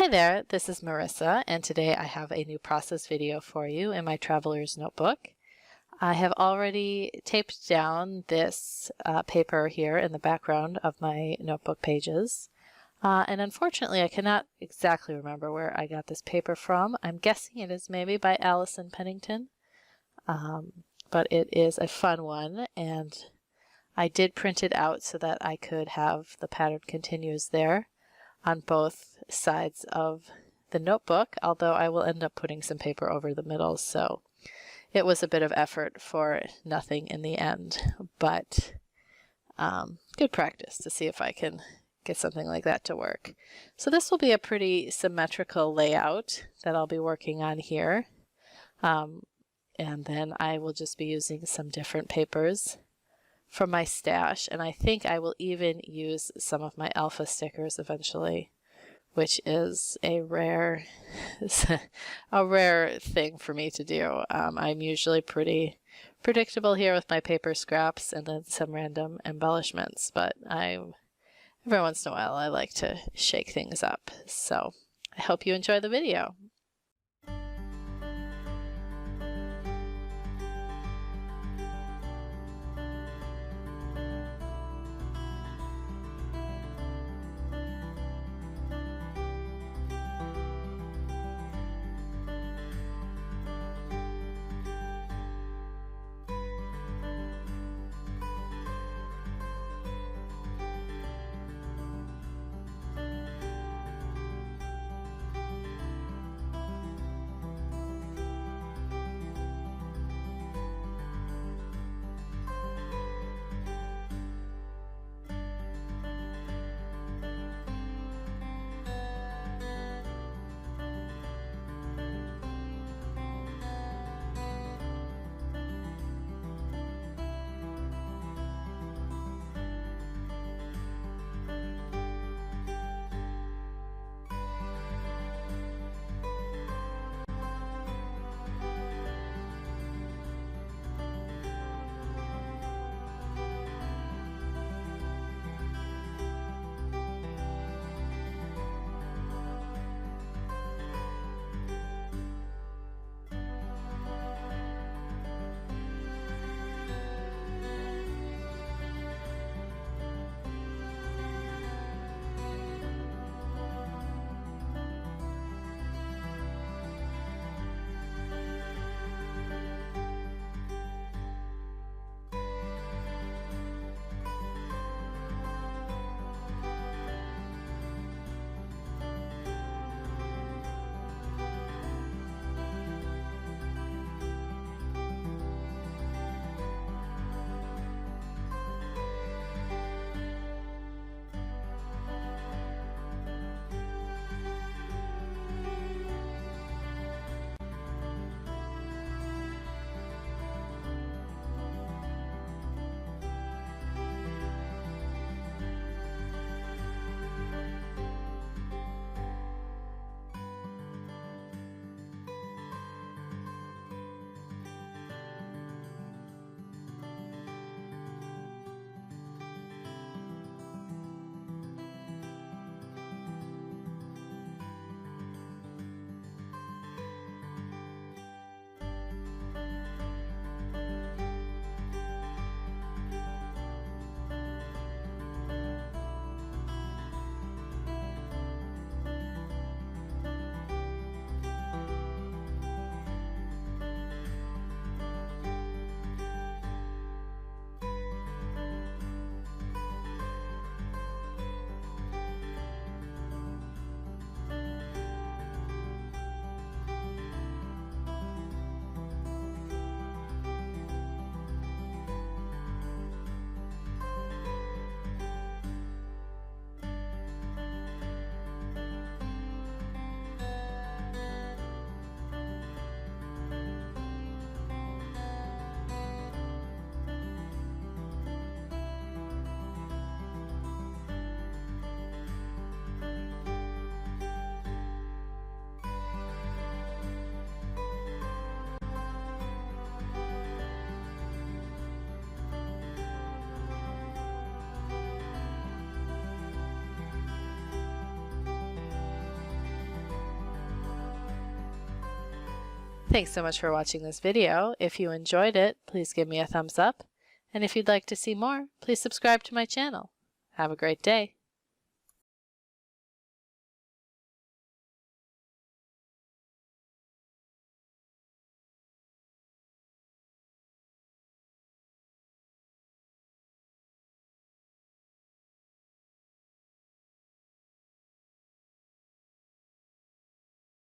Hi there, this is Marissa, and today I have a new process video for you in my Traveler's Notebook. I have already taped down this paper here in the background of my notebook pages. And unfortunately, I cannot exactly remember where I got this paper from. I'm guessing it is maybe by Allison Pennington, but it is a fun one, and I did print it out so that I could have the pattern continues there on both sides of the notebook, although I will end up putting some paper over the middle, so it was a bit of effort for nothing in the end, but good practice to see if I can get something like that to work. So this will be a pretty symmetrical layout that I'll be working on here, and then I will just be using some different papers from my stash, and I think I will even use some of my alpha stickers eventually, which is a rare thing for me to do. I'm usually pretty predictable here with my paper scraps and then some random embellishments, but every once in a while I like to shake things up. So I hope you enjoy the video. Thanks so much for watching this video. If you enjoyed it, please give me a thumbs up. And if you'd like to see more, please subscribe to my channel. Have a great day.